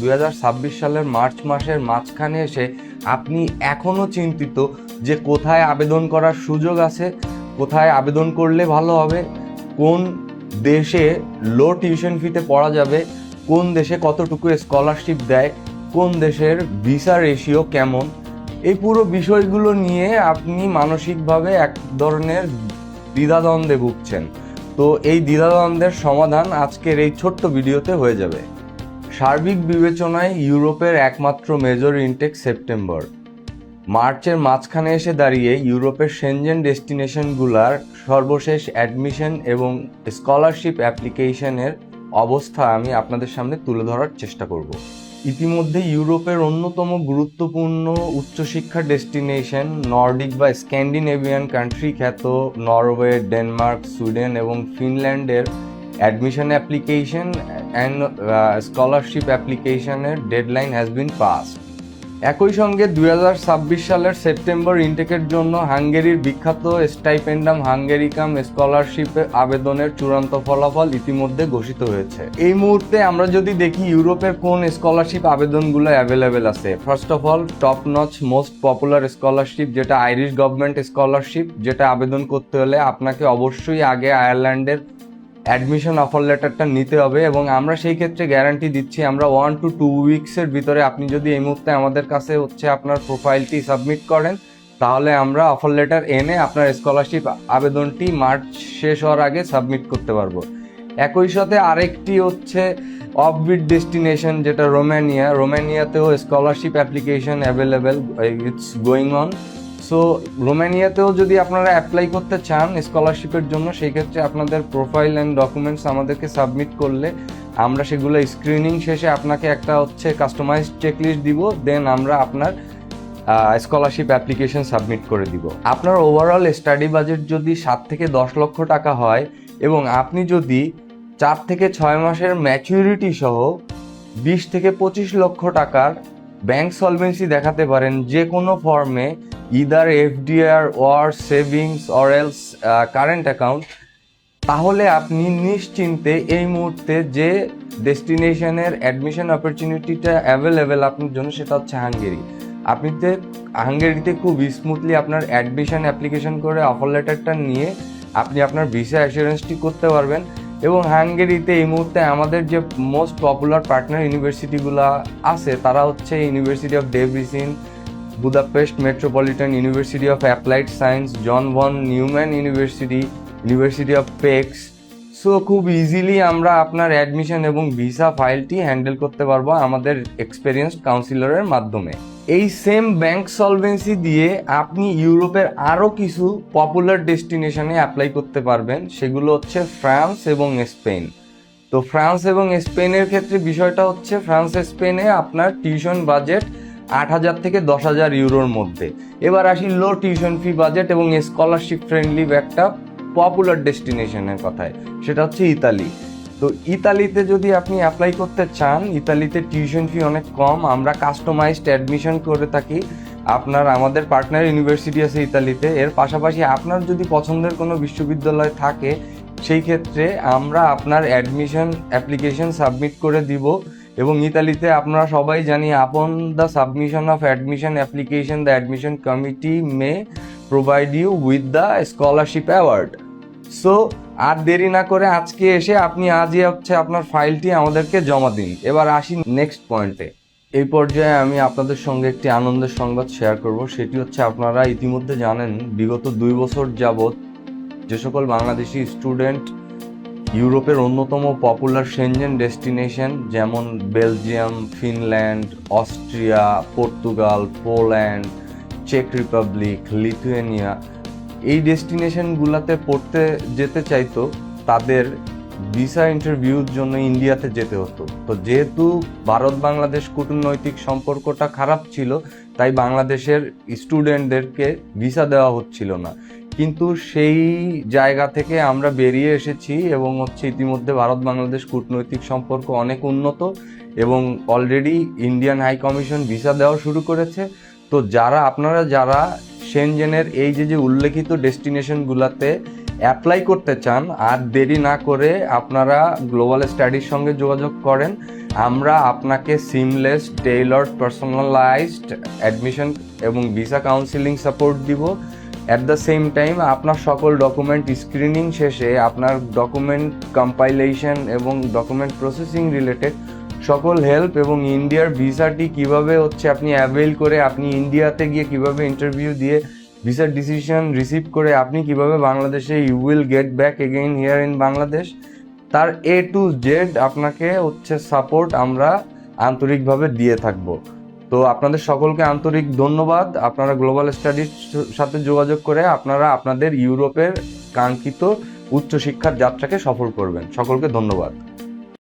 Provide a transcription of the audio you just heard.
2026 সালের মার্চ মাসের মাঝখানে এসে আপনি এখনও চিন্তিত যে কোথায় আবেদন করার সুযোগ আছে, কোথায় আবেদন করলে ভালো হবে, কোন দেশে লো টিউশন ফিতে পড়া যাবে, কোন দেশে কতটুকু স্কলারশিপ দেয়, কোন দেশের ভিসা রেশিও কেমন, এই পুরো বিষয়গুলো নিয়ে আপনি মানসিকভাবে এক ধরনের দ্বিধাদ্বন্দ্বে ভুগছেন। তো এই দ্বিধাদ্বন্দ্বের সমাধান আজকের এই ছোট্ট ভিডিওতে হয়ে যাবে। সার্বিক বিবেচনায় ইউরোপের একমাত্র মেজর ইনটেক সেপ্টেম্বর। মার্চের মাঝখানে এসে দাঁড়িয়ে ইউরোপের সেনজেন ডেস্টিনেশনগুলোর সর্বশেষ অ্যাডমিশন এবং স্কলারশিপ অ্যাপ্লিকেশনের অবস্থা আমি আপনাদের সামনে তুলে ধরার চেষ্টা করব। ইতিমধ্যে ইউরোপের অন্যতম গুরুত্বপূর্ণ উচ্চশিক্ষা ডেস্টিনেশন নর্ডিক বা স্ক্যান্ডিনেভিয়ান কান্ট্রি খ্যাত নরওয়ে, ডেনমার্ক, সুইডেন এবং ফিনল্যান্ডের অ্যাডমিশন অ্যাপ্লিকেশন অ্যান্ড স্কলারশিপ অ্যাপ্লিকেশনের ডেডলাইন হ্যাজ বিন পাসড। একই সঙ্গে 2026 সালের সেপ্টেম্বর ইনটেকের জন্য হাঙ্গেরির বিখ্যাত স্টাইপেন্ডাম হাঙ্গেরিকাম স্কলারশিপে আবেদনের চূড়ান্ত ফলাফল ইতিমধ্যে ঘোষিত হয়েছে। এই মুহূর্তে আমরা যদি দেখি ইউরোপের কোন স্কলারশিপ আবেদনগুলো অ্যাভেলেবেল আছে। First of all, top notch most popular scholarship যেটা আইরিশ গভর্নমেন্ট স্কলারশিপ, যেটা আবেদন করতে হলে আপনাকে অবশ্যই আগে আয়ারল্যান্ডের অ্যাডমিশন অফার লেটারটা নিতে হবে এবং আমরা সেই ক্ষেত্রে গ্যারান্টি দিচ্ছি আমরা 1 to 2 উইক্সের ভিতরে আপনি যদি এই মুহূর্তে আমাদের কাছে আপনার প্রোফাইলটি সাবমিট করেন তাহলে আমরা অফার লেটার এনে আপনার স্কলারশিপ আবেদনটি মার্চ শেষ হওয়ার আগে সাবমিট করতে পারবো। একই সাথে আরেকটি অফবিট ডেস্টিনেশন যেটা রোমানিয়াতেও scholarship application available, it's going on. So রোমানিয়াতেও যদি আপনারা অ্যাপ্লাই করতে চান স্কলারশিপের জন্য, সেই ক্ষেত্রে আপনাদের প্রোফাইল অ্যান্ড ডকুমেন্টস আমাদেরকে সাবমিট করলে আমরা সেগুলো স্ক্রিনিং শেষে আপনাকে একটা কাস্টমাইজড চেকলিস্ট দিব, দেন আমরা আপনার স্কলারশিপ অ্যাপ্লিকেশন সাবমিট করে দিব। আপনার ওভারঅল স্টাডি বাজেট যদি 7 থেকে 10 লক্ষ টাকা হয় এবং আপনি যদি 4 থেকে 6 মাসের ম্যাচুরিটি সহ 20 থেকে 25 লক্ষ টাকার ব্যাংক সলভেন্সি দেখাতে পারেন যে কোনো ফর্মে, either FDR or savings or else current account, তাহলে আপনি নিশ্চিন্তে এই মুহূর্তে যে ডেস্টিনেশনের অ্যাডমিশন অপরচুনিটিটা অ্যাভেলেবেল আপনার জন্য সেটা হচ্ছে হাঙ্গেরি। আপনি হাঙ্গেরিতে খুব স্মুথলি আপনার অ্যাডমিশন অ্যাপ্লিকেশন করে অফার লেটারটা নিয়ে আপনি আপনার ভিসা অ্যাসুরেন্সটি করতে পারবেন। এবং হাঙ্গেরিতে এই মুহূর্তে আমাদের যে মোস্ট পপুলার পার্টনার ইউনিভার্সিটিগুলো আছে তারা হচ্ছে university of Debrecen, Budapest metropolitan university of applied science, John von Neumann university, university of Pécs. So খুব ইজিলি আমরা আপনার অ্যাডমিশন এবং ভিসা ফাইলটি হ্যান্ডেল করতে পারবো আমাদের এক্সপেরিয়েন্সড কাউন্সিলরের মাধ্যমে। এই সেম ব্যাংক সলভেন্সি দিয়ে আপনি ইউরোপের আরও কিছু পপুলার ডেস্টিনেশনে অ্যাপ্লাই করতে পারবেন, সেগুলো হচ্ছে ফ্রান্স এবং স্পেন। তো ফ্রান্স এবং স্পেনের ক্ষেত্রে বিষয়টা হচ্ছে ফ্রান্স স্পেনে আপনার টিউশন বাজেট 8,000 থেকে 10,000 ইউরোর মধ্যে। এবার আসি লো টিউশন ফি বাজেট এবং স্কলারশিপ ফ্রেন্ডলি একটা পপুলার ডেস্টিনেশনের কথায়, সেটা হচ্ছে ইতালি। তো ইতালিতে যদি আপনি অ্যাপ্লাই করতে চান, ইতালিতে টিউশন ফি অনেক কম, আমরা কাস্টমাইজড অ্যাডমিশন করে থাকি। আমাদের পার্টনার ইউনিভার্সিটি আছে ইতালিতে, এর পাশাপাশি আপনার যদি পছন্দের কোনো বিশ্ববিদ্যালয় থাকে সেই ক্ষেত্রে আমরা আপনার অ্যাডমিশন অ্যাপ্লিকেশন সাবমিট করে দিব। এবং ইতালিতে আপনারা সবাই জানি upon the submission of admission application the admission committee may provide you with the scholarship award. So আর দেরি না করে আজকে এসে আপনি আজই আপনার ফাইলটি আমাদেরকে জমা দিন। এবার আসি নেক্সট পয়েন্টে। এই পর্যায়ে আমি আপনাদের সঙ্গে একটি আনন্দের সংবাদ শেয়ার করব, সেটি হচ্ছে আপনারা ইতিমধ্যে জানেন বিগত 2 বছর যাবৎ যে সকল বাংলাদেশি স্টুডেন্ট ইউরোপের অন্যতম পপুলার সেনজেন ডেস্টিনেশন যেমন Belgium, Finland, Austria, Portugal, Poland, চেক রিপাবলিক, লিথুয়েনিয়া, এই ডেস্টিনেশনগুলোতে পড়তে যেতে চাইতো তাদের ভিসা ইন্টারভিউর জন্য ইন্ডিয়াতে যেতে হতো। তো যেহেতু ভারত বাংলাদেশ কূটনৈতিক সম্পর্কটা খারাপ ছিল তাই বাংলাদেশের স্টুডেন্টদেরকে ভিসা দেওয়া হচ্ছিল না, কিন্তু সেই জায়গা থেকে আমরা বেরিয়ে এসেছি এবং ইতিমধ্যে ভারত বাংলাদেশ কূটনৈতিক সম্পর্ক অনেক উন্নত এবং already Indian high commission visa দেওয়া শুরু করেছে। তো আপনারা যারা সেনজেনের এই যে উল্লেখিত ডেস্টিনেশনগুলোতে অ্যাপ্লাই করতে চান আর দেরি না করে আপনারা গ্লোবাল স্টাডির সঙ্গে যোগাযোগ করেন। আমরা আপনাকে সিমলেস, টেইলরড, পার্সোনালাইজড অ্যাডমিশন এবং ভিসা কাউন্সিলিং সাপোর্ট দিব। অ্যাট দ্য সেম টাইম আপনার সকল ডকুমেন্ট স্ক্রিনিং শেষে আপনার ডকুমেন্ট কম্পাইলেশন এবং ডকুমেন্ট প্রসেসিং রিলেটেড সকল হেল্প, এবং ইন্ডিয়ার ভিসাটি কিভাবে আপনি অ্যাভেল করে আপনি ইন্ডিয়াতে গিয়ে কিভাবে ইন্টারভিউ দিয়ে ভিসার ডিসিশন রিসিভ করে আপনি কিভাবে বাংলাদেশে you will get back again here in Bangladesh, তার A to Z আপনাকে সাপোর্ট আমরা আন্তরিকভাবে দিয়ে থাকব। তো আপনাদের সকলকে আন্তরিক ধন্যবাদ। আপনারা গ্লোবাল স্টাডির সাথে যোগাযোগ করে আপনারা আপনাদের ইউরোপের কাঙ্ক্ষিত উচ্চশিক্ষার যাত্রাকে সফল করবেন। সকলকে ধন্যবাদ।